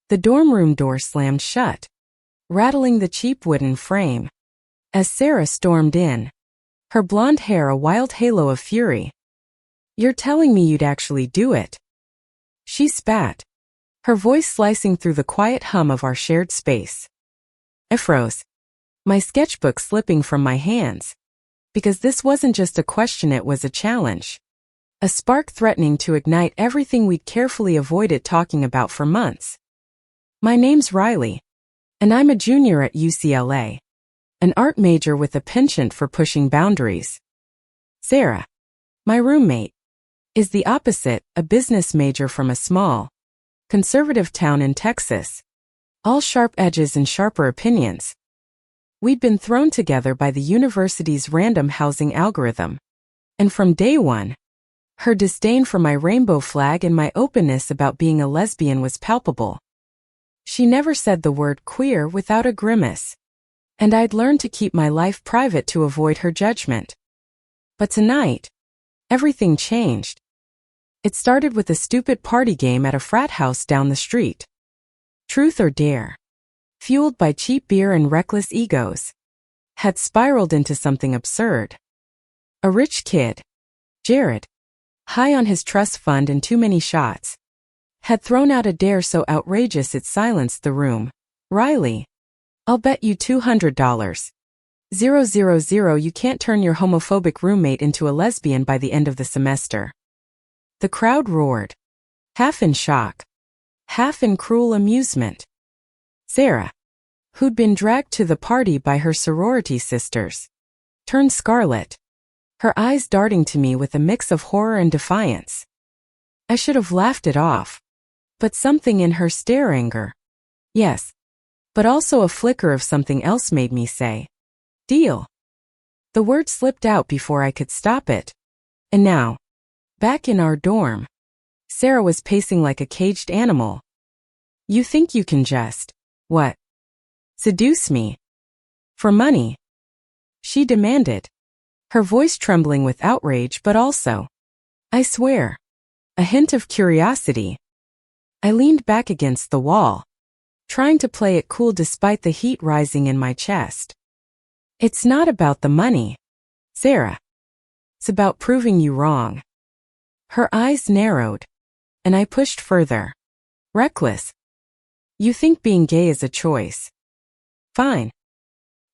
The dorm room door slammed shut, rattling the cheap wooden frame. As Sarah stormed in, her blonde hair a wild halo of fury. "You're telling me you'd actually do it?" She spat, her voice slicing through the quiet hum of our shared space. I froze, my sketchbook slipping from my hands. Because this wasn't just a question, it was a challenge. A spark threatening to ignite everything we'd carefully avoided talking about for months. "My name's Riley, and I'm a junior at UCLA. An art major with a penchant for pushing boundaries. Sarah, my roommate, is the opposite, a business major from a small, conservative town in Texas. All sharp edges and sharper opinions. We'd been thrown together by the university's random housing algorithm. And from day one, her disdain for my rainbow flag and my openness about being a lesbian was palpable. She never said the word queer without a grimace. And I'd learned to keep my life private to avoid her judgment. But tonight, everything changed. It started with a stupid party game at a frat house down the street. Truth or dare, fueled by cheap beer and reckless egos, had spiraled into something absurd. A rich kid, Jared, high on his trust fund and too many shots, had thrown out a dare so outrageous it silenced the room. "Riley, I'll bet you $200. 000 you can't turn your homophobic roommate into a lesbian by the end of the semester." The crowd roared, half in shock, half in cruel amusement. Sarah, who'd been dragged to the party by her sorority sisters, turned scarlet, her eyes darting to me with a mix of horror and defiance. I should have laughed it off. But something in her stare, anger. Yes. But also a flicker of something else made me say, "Deal." The word slipped out before I could stop it. And now, back in our dorm, Sarah was pacing like a caged animal. "You think you can just, what? Seduce me? For money?" She demanded, her voice trembling with outrage but also, I swear, a hint of curiosity. I leaned back against the wall, trying to play it cool despite the heat rising in my chest. "It's not about the money, Sarah. It's about proving you wrong." Her eyes narrowed, and I pushed further. "Reckless. You think being gay is a choice. Fine.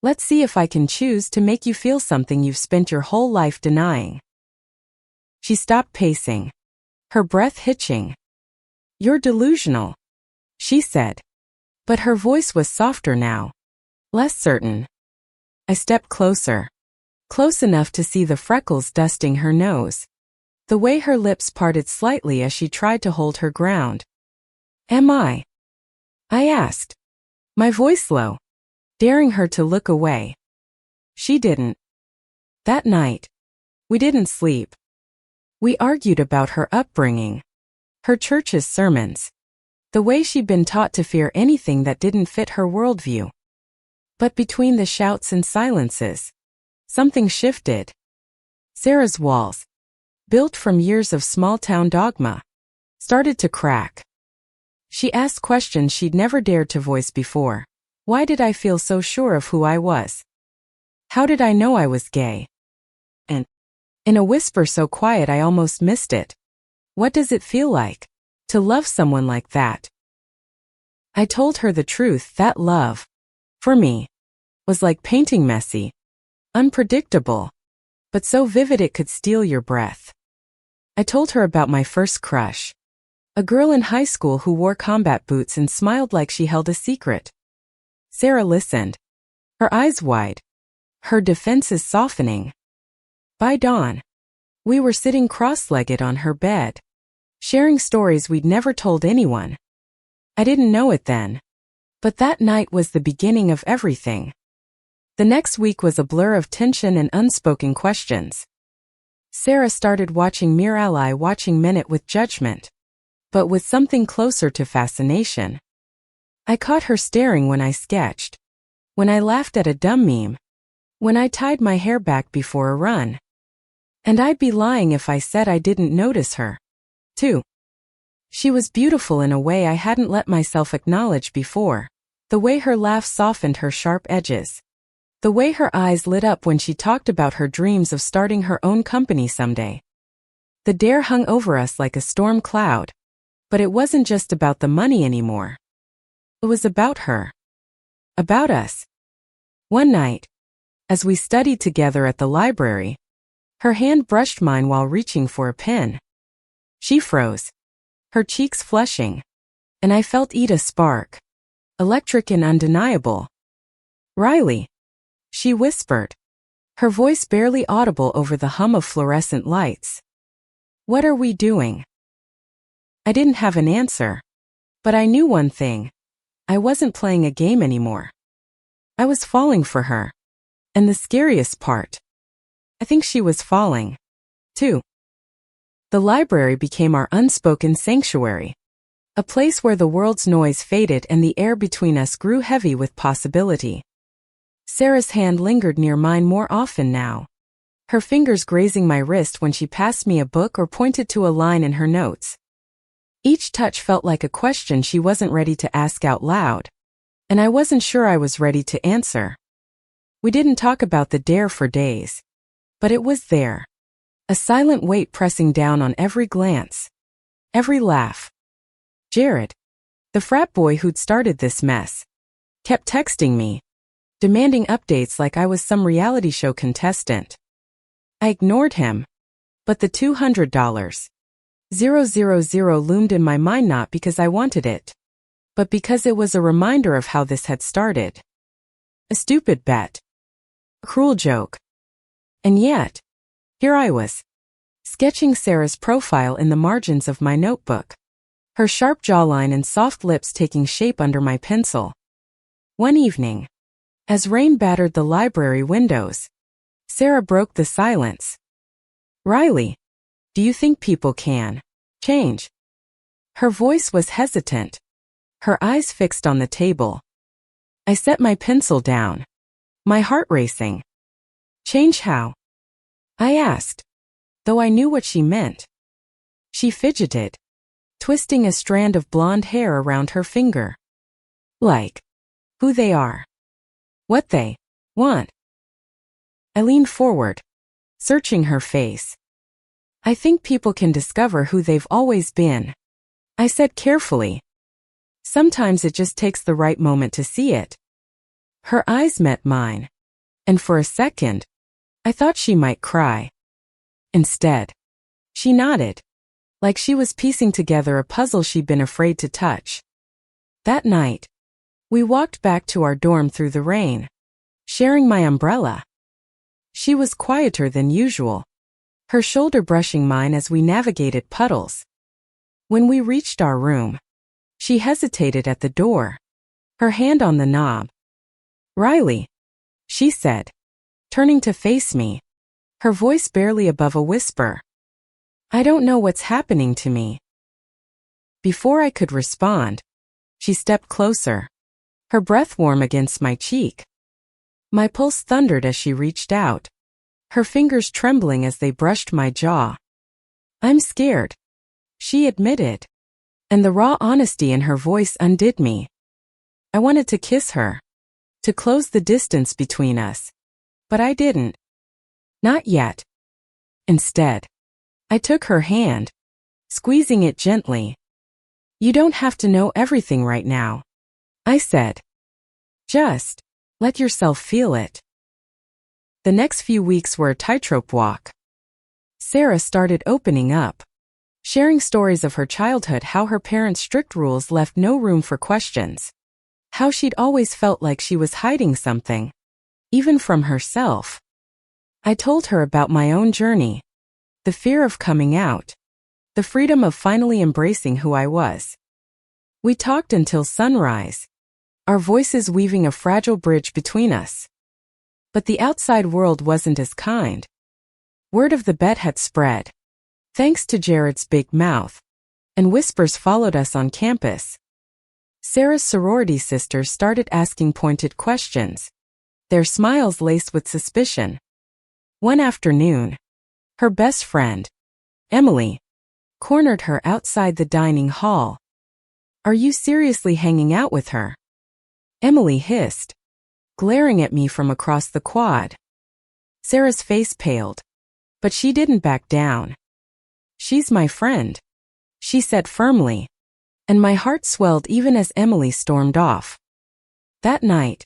Let's see if I can choose to make you feel something you've spent your whole life denying." She stopped pacing, her breath hitching. "You're delusional," she said. But her voice was softer now, less certain. I stepped closer, close enough to see the freckles dusting her nose, the way her lips parted slightly as she tried to hold her ground. "Am I?" I asked, my voice low, daring her to look away. She didn't. That night, we didn't sleep. We argued about her upbringing, her church's sermons, the way she'd been taught to fear anything that didn't fit her worldview. But between the shouts and silences, something shifted. Sarah's walls, built from years of small-town dogma, started to crack. She asked questions she'd never dared to voice before. Why did I feel so sure of who I was? How did I know I was gay? And, in a whisper so quiet I almost missed it, what does it feel like to love someone like that? I told her the truth, that love, for me, was like painting, messy, unpredictable, but so vivid it could steal your breath. I told her about my first crush, a girl in high school who wore combat boots and smiled like she held a secret. Sarah listened, her eyes wide, her defenses softening. By dawn, we were sitting cross-legged on her bed, sharing stories we'd never told anyone. I didn't know it then, but that night was the beginning of everything. The next week was a blur of tension and unspoken questions. Sarah started watching Mere Ally, watching Minute with judgment, but with something closer to fascination. I caught her staring when I sketched, when I laughed at a dumb meme, when I tied my hair back before a run. And I'd be lying if I said I didn't notice her, too. She was beautiful in a way I hadn't let myself acknowledge before. The way her laugh softened her sharp edges. The way her eyes lit up when she talked about her dreams of starting her own company someday. The dare hung over us like a storm cloud. But it wasn't just about the money anymore. It was about her. About us. One night, as we studied together at the library, her hand brushed mine while reaching for a pen. She froze, her cheeks flushing, and I felt a spark. Electric and undeniable. "Riley," she whispered, her voice barely audible over the hum of fluorescent lights. "What are we doing?" I didn't have an answer. But I knew one thing. I wasn't playing a game anymore. I was falling for her. And the scariest part, I think she was falling, too. The library became our unspoken sanctuary. A place where the world's noise faded and the air between us grew heavy with possibility. Sarah's hand lingered near mine more often now, her fingers grazing my wrist when she passed me a book or pointed to a line in her notes. Each touch felt like a question she wasn't ready to ask out loud, and I wasn't sure I was ready to answer. We didn't talk about the dare for days, but it was there, a silent weight pressing down on every glance, every laugh. Jared, the frat boy who'd started this mess, kept texting me, demanding updates like I was some reality show contestant. I ignored him, but the $200,000 loomed in my mind not because I wanted it, but because it was a reminder of how this had started. A stupid bet. A cruel joke. And yet, here I was, sketching Sarah's profile in the margins of my notebook, her sharp jawline and soft lips taking shape under my pencil. One evening, as rain battered the library windows, Sarah broke the silence. "Riley, do you think people can change?" Her voice was hesitant, her eyes fixed on the table. I set my pencil down, my heart racing. "Change how?" I asked, though I knew what she meant. She fidgeted, twisting a strand of blonde hair around her finger. "Like, who they are. What they want." I leaned forward, searching her face. "I think people can discover who they've always been," I said carefully. "Sometimes it just takes the right moment to see it." Her eyes met mine, and for a second, I thought she might cry. Instead, she nodded, like she was piecing together a puzzle she'd been afraid to touch. That night, we walked back to our dorm through the rain, sharing my umbrella. She was quieter than usual, her shoulder brushing mine as we navigated puddles. When we reached our room, she hesitated at the door, her hand on the knob. "Riley," she said, turning to face me, her voice barely above a whisper. "I don't know what's happening to me." Before I could respond, she stepped closer, her breath warm against my cheek. My pulse thundered as she reached out, her fingers trembling as they brushed my jaw. "I'm scared," she admitted, and the raw honesty in her voice undid me. I wanted to kiss her, to close the distance between us, but I didn't. Not yet. Instead, I took her hand, squeezing it gently. "You don't have to know everything right now," I said. "Just let yourself feel it." The next few weeks were a tightrope walk. Sarah started opening up, sharing stories of her childhood, how her parents' strict rules left no room for questions, how she'd always felt like she was hiding something, even from herself. I told her about my own journey, the fear of coming out, the freedom of finally embracing who I was. We talked until sunrise, our voices weaving a fragile bridge between us. But the outside world wasn't as kind. Word of the bet had spread, thanks to Jared's big mouth, and whispers followed us on campus. Sarah's sorority sisters started asking pointed questions, their smiles laced with suspicion. One afternoon, her best friend, Emily, cornered her outside the dining hall. "Are you seriously hanging out with her?" Emily hissed, glaring at me from across the quad. Sarah's face paled, but she didn't back down. "She's my friend," she said firmly, and my heart swelled even as Emily stormed off. That night,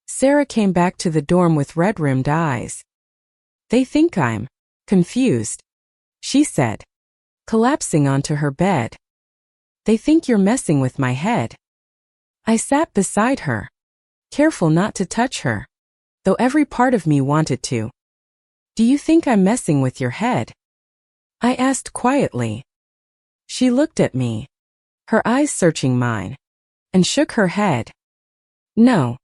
Sarah came back to the dorm with red-rimmed eyes. "They think I'm confused," she said, collapsing onto her bed. "They think you're messing with my head." I sat beside her, careful not to touch her, though every part of me wanted to. "Do you think I'm messing with your head?" I asked quietly. She looked at me, her eyes searching mine, and shook her head. "No.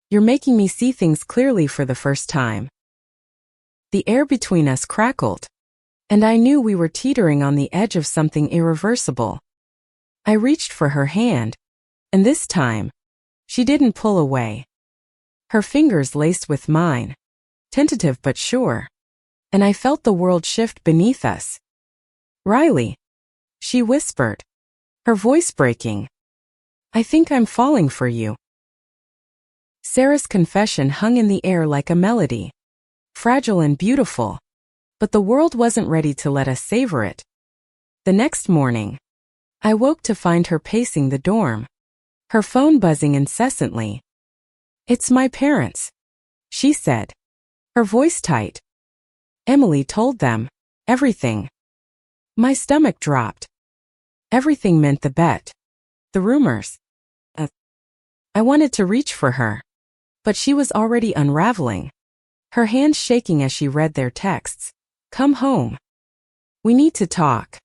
You're making me see things clearly for the first time." The air between us crackled, and I knew we were teetering on the edge of something irreversible. I reached for her hand, and this time, she didn't pull away. Her fingers laced with mine, tentative but sure, and I felt the world shift beneath us. "Riley," she whispered, her voice breaking. "I think I'm falling for you." Sarah's confession hung in the air like a melody, fragile and beautiful, but the world wasn't ready to let us savor it. The next morning, I woke to find her pacing the dorm, her phone buzzing incessantly. "It's my parents," she said, her voice tight. "Emily told them everything." My stomach dropped. Everything meant the bet, the rumors. I wanted to reach for her, but she was already unraveling, her hands shaking as she read their texts. "Come home. We need to talk.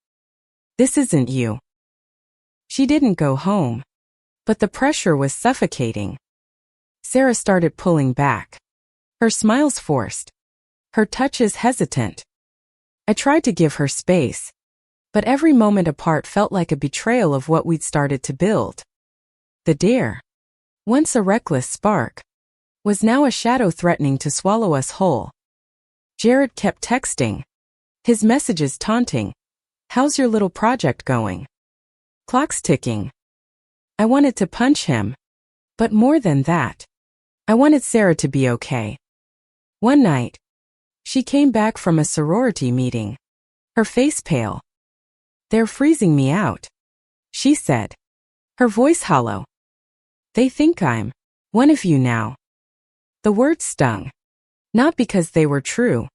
This isn't you." She didn't go home, but the pressure was suffocating. Sarah started pulling back, her smiles forced, her touches hesitant. I tried to give her space, but every moment apart felt like a betrayal of what we'd started to build. The dare, once a reckless spark, was now a shadow threatening to swallow us whole. Jared kept texting, his messages taunting. "How's your little project going?" Clock's ticking. I wanted to punch him, but more than that, I wanted Sarah to be okay. One night, she came back from a sorority meeting, her face pale. "They're freezing me out," she said, her voice hollow. "They think I'm one of you now." The words stung, not because they were true,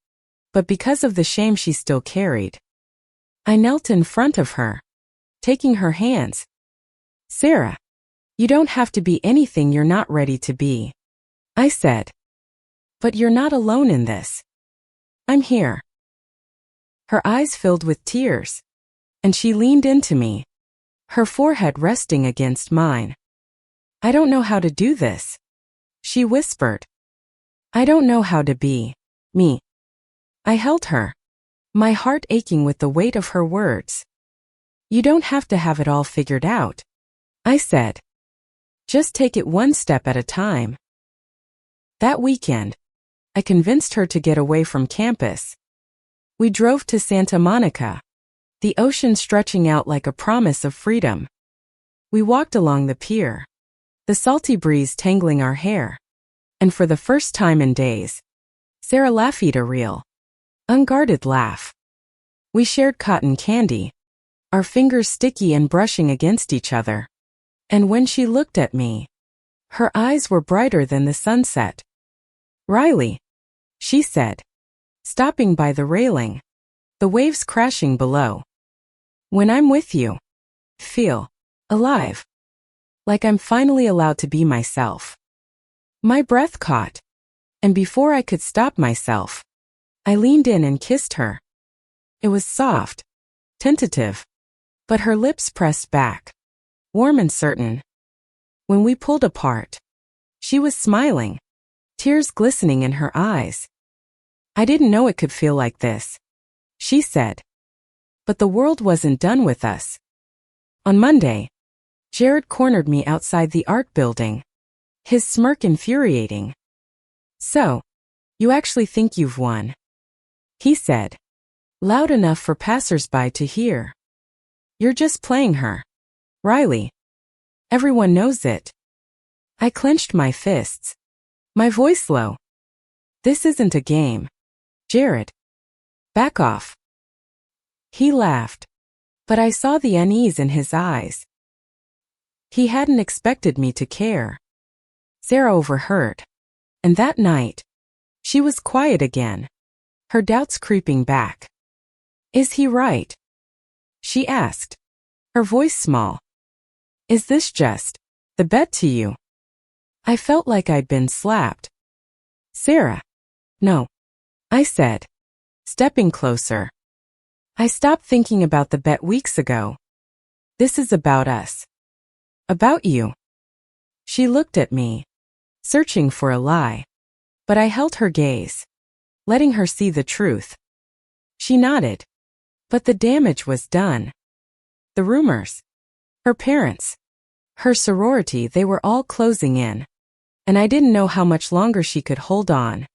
but because of the shame she still carried. I knelt in front of her, taking her hands. "Sarah, you don't have to be anything you're not ready to be," I said. "But you're not alone in this. I'm here." Her eyes filled with tears, and she leaned into me, her forehead resting against mine. "I don't know how to do this," she whispered. "I don't know how to be me." I held her, my heart aching with the weight of her words. "You don't have to have it all figured out," I said. "Just take it one step at a time." That weekend, I convinced her to get away from campus. We drove to Santa Monica, the ocean stretching out like a promise of freedom. We walked along the pier, the salty breeze tangling our hair, and for the first time in days, Sarah laughed a real, unguarded laugh. We shared cotton candy, our fingers sticky and brushing against each other. And when she looked at me, her eyes were brighter than the sunset. "Riley," she said, stopping by the railing, the waves crashing below. "When I'm with you, feel alive. Like I'm finally allowed to be myself." My breath caught, and before I could stop myself, I leaned in and kissed her. It was soft, tentative, but her lips pressed back, warm and certain. When we pulled apart, she was smiling, tears glistening in her eyes. "I didn't know it could feel like this," she said. But the world wasn't done with us. On Monday, Jared cornered me outside the art building, his smirk infuriating. "So, you actually think you've won?" he said, loud enough for passers-by to hear. You're just playing her. Riley. Everyone knows it. I clenched my fists. My voice low. This isn't a game. Jared. Back off. He laughed. But I saw the unease in his eyes. He hadn't expected me to care. Sarah overheard. And that night, she was quiet again, her doubts creeping back. Is he right? She asked, her voice small. Is this just the bet to you? I felt like I'd been slapped. Sarah. No. I said, stepping closer. I stopped thinking about the bet weeks ago. This is about us. About you. She looked at me, searching for a lie. But I held her gaze, letting her see the truth. She nodded. But the damage was done. The rumors. Her parents. Her sorority, they were all closing in. And I didn't know how much longer she could hold on.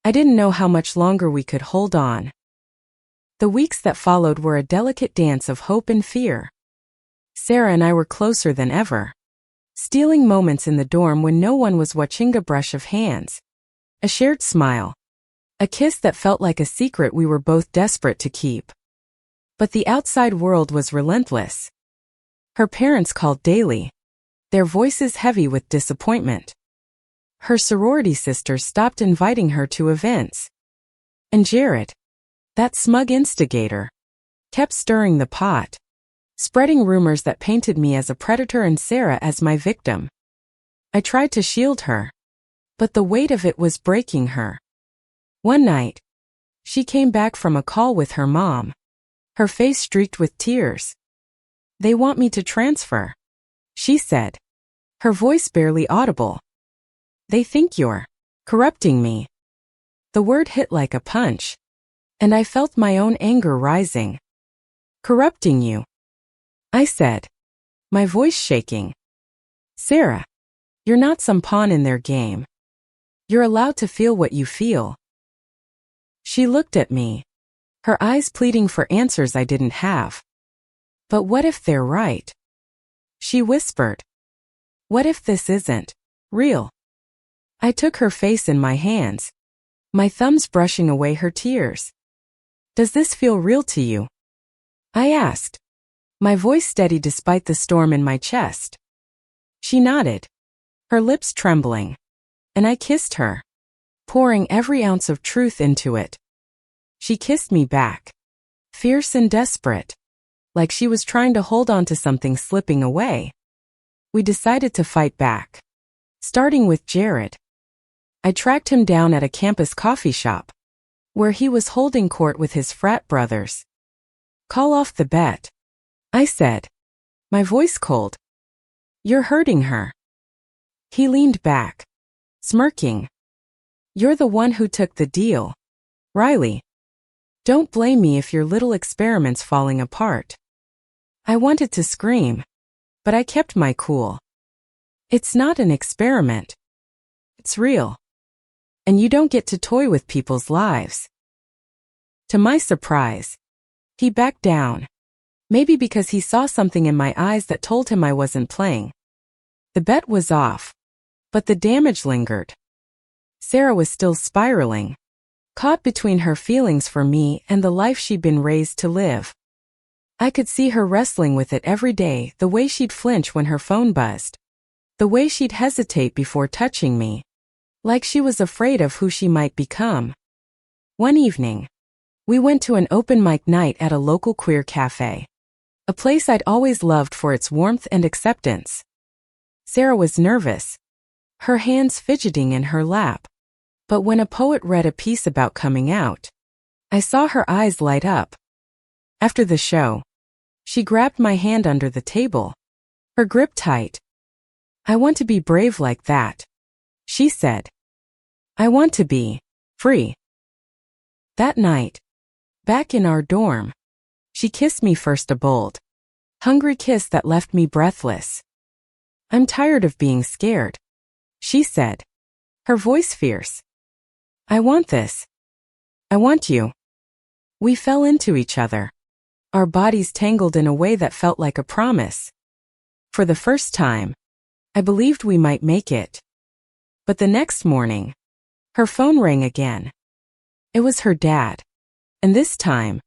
I didn't know how much longer we could hold on. The weeks that followed were a delicate dance of hope and fear. Sarah and I were closer than ever. Stealing moments in the dorm when no one was watching, a brush of hands. A shared smile. A kiss that felt like a secret we were both desperate to keep. But the outside world was relentless. Her parents called daily, their voices heavy with disappointment. Her sorority sisters stopped inviting her to events. And Jared, that smug instigator, kept stirring the pot, spreading rumors that painted me as a predator and Sarah as my victim. I tried to shield her, but the weight of it was breaking her. One night, she came back from a call with her mom, her face streaked with tears. They want me to transfer, she said, her voice barely audible. They think you're corrupting me. The word hit like a punch, and I felt my own anger rising. Corrupting you, I said, my voice shaking. Sarah, you're not some pawn in their game. You're allowed to feel what you feel. She looked at me, her eyes pleading for answers I didn't have. But what if they're right? She whispered. What if this isn't real? I took her face in my hands, my thumbs brushing away her tears. Does this feel real to you? I asked, my voice steady despite the storm in my chest. She nodded, her lips trembling, and I kissed her, pouring every ounce of truth into it. She kissed me back, fierce and desperate, like she was trying to hold on to something slipping away. We decided to fight back, starting with Jared. I tracked him down at a campus coffee shop, where he was holding court with his frat brothers. Call off the bet, I said, my voice cold. You're hurting her. He leaned back, smirking. You're the one who took the deal, Riley. Don't blame me if your little experiment's falling apart. I wanted to scream, but I kept my cool. It's not an experiment. It's real. And you don't get to toy with people's lives. To my surprise, he backed down. Maybe because he saw something in my eyes that told him I wasn't playing. The bet was off, but the damage lingered. Sarah was still spiraling, caught between her feelings for me and the life she'd been raised to live. I could see her wrestling with it every day, the way she'd flinch when her phone buzzed, the way she'd hesitate before touching me, like she was afraid of who she might become. One evening, we went to an open mic night at a local queer cafe, a place I'd always loved for its warmth and acceptance. Sarah was nervous, her hands fidgeting in her lap. But when a poet read a piece about coming out, I saw her eyes light up. After the show, she grabbed my hand under the table, her grip tight. I want to be brave like that, she said. I want to be free. That night, back in our dorm, she kissed me first, a bold, hungry kiss that left me breathless. I'm tired of being scared, she said, her voice fierce. I want this. I want you. We fell into each other, our bodies tangled in a way that felt like a promise. For the first time, I believed we might make it. But the next morning, her phone rang again. It was her dad. And this time,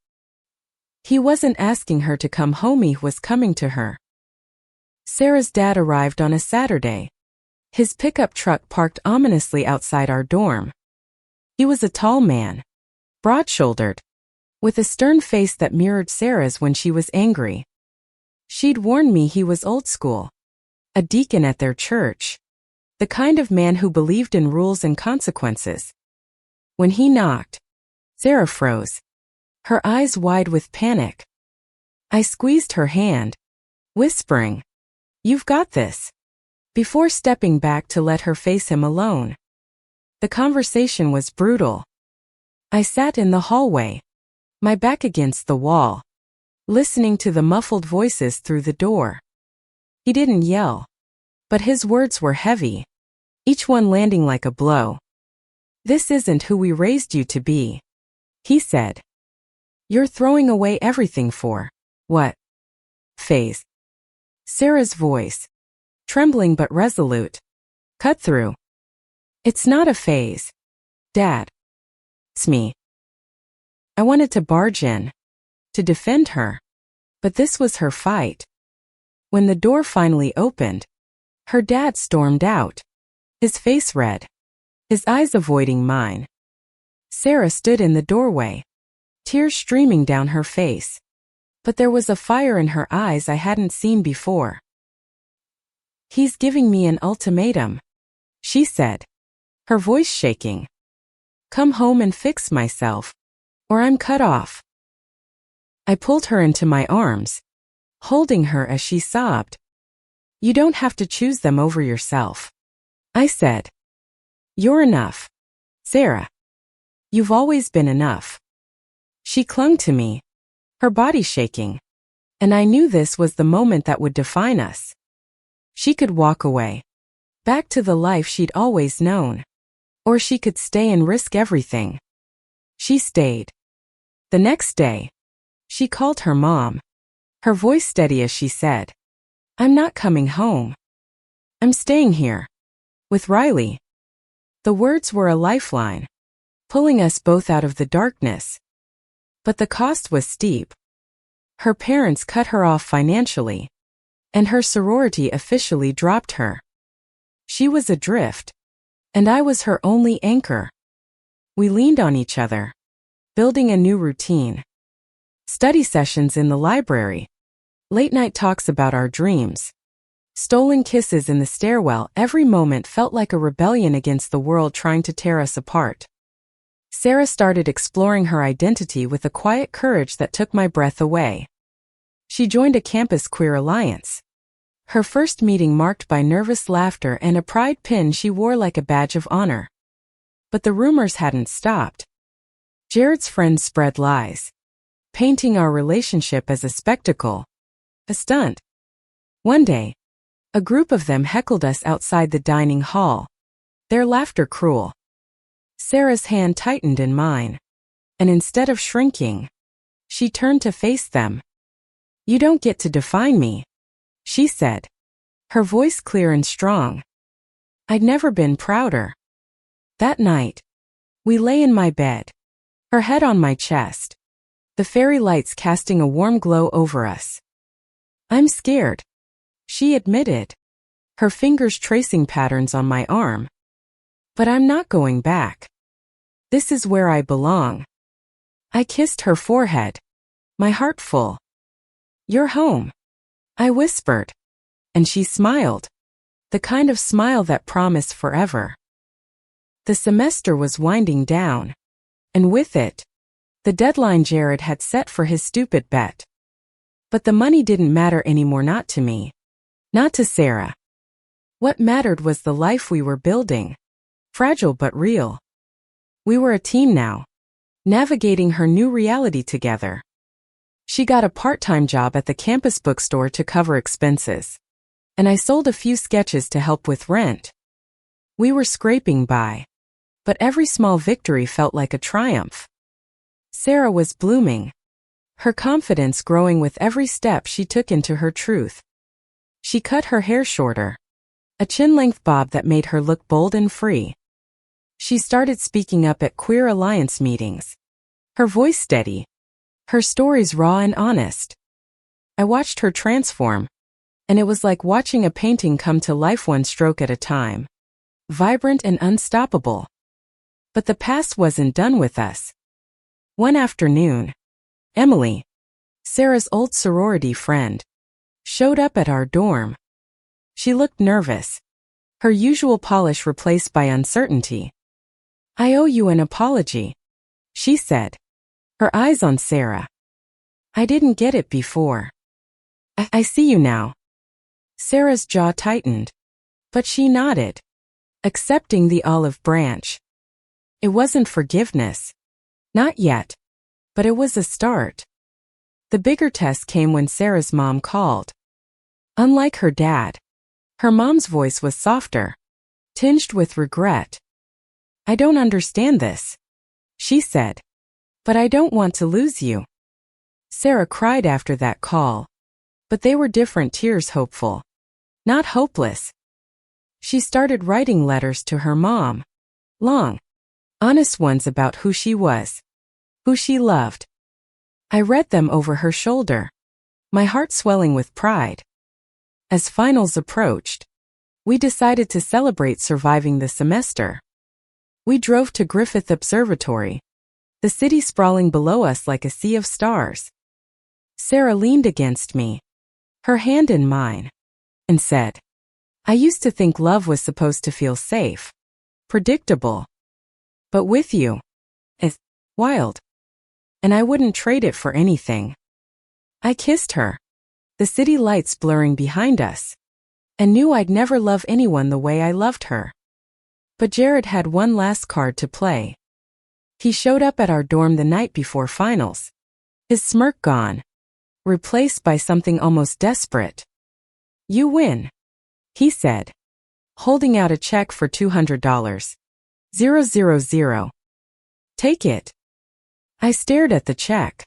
he wasn't asking her to come home, he was coming to her. Sarah's dad arrived on a Saturday. His pickup truck parked ominously outside our dorm. He was a tall man, broad-shouldered, with a stern face that mirrored Sarah's when she was angry. She'd warned me he was old school, a deacon at their church, the kind of man who believed in rules and consequences. When he knocked, Sarah froze, her eyes wide with panic. I squeezed her hand, whispering, "You've got this," before stepping back to let her face him alone. The conversation was brutal. I sat in the hallway, my back against the wall, listening to the muffled voices through the door. He didn't yell, but his words were heavy, each one landing like a blow. "This isn't who we raised you to be," he said. "You're throwing away everything for what phase?" Sarah's voice, trembling but resolute, cut through. "It's not a phase, Dad. It's me." I wanted to barge in, to defend her, but this was her fight. When the door finally opened, her dad stormed out, his face red, his eyes avoiding mine. Sarah stood in the doorway, tears streaming down her face, but there was a fire in her eyes I hadn't seen before. "He's giving me an ultimatum," she said, her voice shaking. "Come home and fix myself, or I'm cut off." I pulled her into my arms, holding her as she sobbed. "You don't have to choose them over yourself," I said. "You're enough, Sarah. You've always been enough." She clung to me, her body shaking, and I knew this was the moment that would define us. She could walk away, back to the life she'd always known, or she could stay and risk everything. She stayed. The next day, she called her mom, her voice steady as she said, "I'm not coming home. I'm staying here, with Riley." The words were a lifeline, pulling us both out of the darkness. But the cost was steep. Her parents cut her off financially, and her sorority officially dropped her. She was adrift, and I was her only anchor. We leaned on each other, building a new routine. Study sessions in the library, late-night talks about our dreams, stolen kisses in the stairwell. Every moment felt like a rebellion against the world trying to tear us apart. Sarah started exploring her identity with a quiet courage that took my breath away. She joined a campus queer alliance. Her first meeting marked by nervous laughter and a pride pin she wore like a badge of honor. But the rumors hadn't stopped. Jared's friends spread lies, painting our relationship as a spectacle, a stunt. One day, a group of them heckled us outside the dining hall, their laughter cruel. Sarah's hand tightened in mine, and instead of shrinking, she turned to face them. "You don't get to define me," she said, her voice clear and strong. I'd never been prouder. That night, we lay in my bed, her head on my chest, the fairy lights casting a warm glow over us. "I'm scared," she admitted, her fingers tracing patterns on my arm. "But I'm not going back. This is where I belong." I kissed her forehead, my heart full. "You're home," I whispered, and she smiled, the kind of smile that promised forever. The semester was winding down, and with it, the deadline Jared had set for his stupid bet. But the money didn't matter anymore, not to me, not to Sarah. What mattered was the life we were building, fragile but real. We were a team now, navigating her new reality together. She got a part-time job at the campus bookstore to cover expenses, and I sold a few sketches to help with rent. We were scraping by, but every small victory felt like a triumph. Sarah was blooming, her confidence growing with every step she took into her truth. She cut her hair shorter, a chin-length bob that made her look bold and free. She started speaking up at queer alliance meetings, her voice steady, her stories raw and honest. I watched her transform, and it was like watching a painting come to life one stroke at a time, vibrant and unstoppable. But the past wasn't done with us. One afternoon, Emily, Sarah's old sorority friend, showed up at our dorm. She looked nervous, her usual polish replaced by uncertainty. "I owe you an apology," she said, her eyes on Sarah. "I didn't get it before. I see you now." Sarah's jaw tightened, but she nodded, accepting the olive branch. It wasn't forgiveness. Not yet. But it was a start. The bigger test came when Sarah's mom called. Unlike her dad, her mom's voice was softer, tinged with regret. "I don't understand this," she said, "but I don't want to lose you." Sarah cried after that call, but they were different tears, hopeful, not hopeless. She started writing letters to her mom, long, honest ones about who she was, who she loved. I read them over her shoulder, my heart swelling with pride. As finals approached, we decided to celebrate surviving the semester. We drove to Griffith Observatory, the city sprawling below us like a sea of stars. Sarah leaned against me, her hand in mine, and said, "I used to think love was supposed to feel safe, predictable. But with you, it's wild. And I wouldn't trade it for anything." I kissed her, the city lights blurring behind us, and knew I'd never love anyone the way I loved her. But Jared had one last card to play. He showed up at our dorm the night before finals, his smirk gone, replaced by something almost desperate. "You win," he said, holding out a check for $200. 000. "Take it." I stared at the check,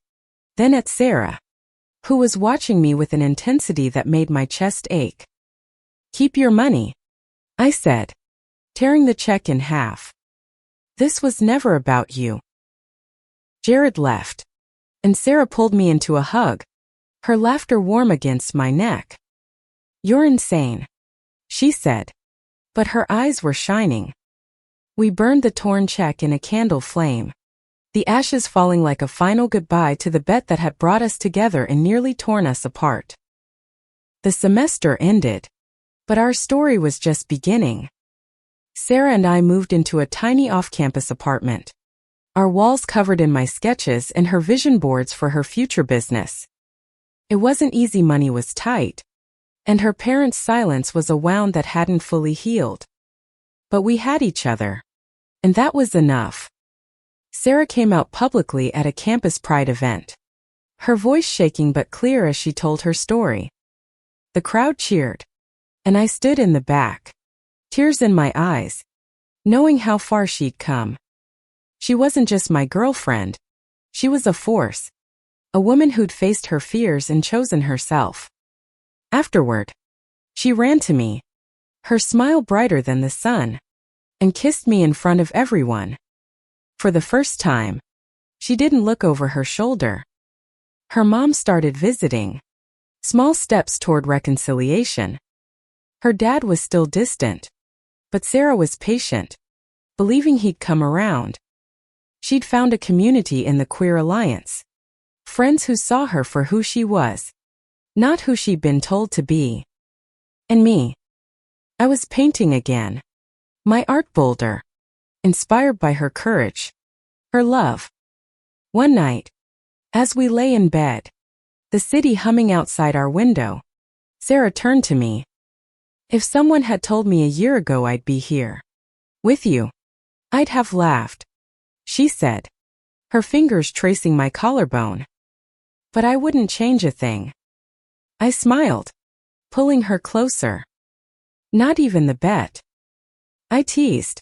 then at Sarah, who was watching me with an intensity that made my chest ache. "Keep your money," I said, tearing the check in half. "This was never about you." Jared left, and Sarah pulled me into a hug, her laughter warm against my neck. "You're insane," she said, but her eyes were shining. We burned the torn check in a candle flame, the ashes falling like a final goodbye to the bet that had brought us together and nearly torn us apart. The semester ended, but our story was just beginning. Sarah and I moved into a tiny off-campus apartment, our walls covered in my sketches and her vision boards for her future business. It wasn't easy, money was tight, and her parents' silence was a wound that hadn't fully healed. But we had each other, and that was enough. Sarah came out publicly at a campus pride event, her voice shaking but clear as she told her story. The crowd cheered, and I stood in the back, tears in my eyes, knowing how far she'd come. She wasn't just my girlfriend, she was a force, a woman who'd faced her fears and chosen herself. Afterward, she ran to me, her smile brighter than the sun, and kissed me in front of everyone. For the first time, she didn't look over her shoulder. Her mom started visiting, small steps toward reconciliation. Her dad was still distant, but Sarah was patient, believing he'd come around. She'd found a community in the Queer Alliance, friends who saw her for who she was, not who she'd been told to be. And me. I was painting again, my art boulder, inspired by her courage, her love. One night, as we lay in bed, the city humming outside our window, Sarah turned to me. "If someone had told me a year ago I'd be here, with you, I'd have laughed," she said, her fingers tracing my collarbone. "But I wouldn't change a thing." I smiled, pulling her closer. "Not even the bet," I teased.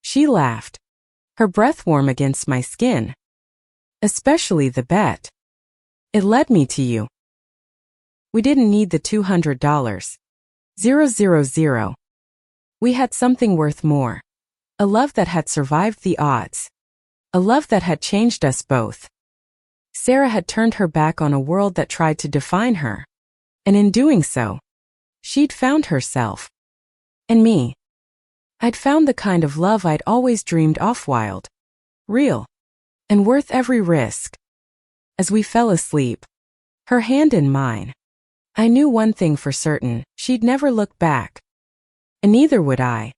She laughed, her breath warm against my skin. "Especially the bet." It led me to you. We didn't need the $200. 000. We had something worth more. A love that had survived the odds. A love that had changed us both. Sarah had turned her back on a world that tried to define her. And in doing so, she'd found herself. And me. I'd found the kind of love I'd always dreamed of, wild, real, and worth every risk. As we fell asleep, her hand in mine, I knew one thing for certain: she'd never look back. And neither would I.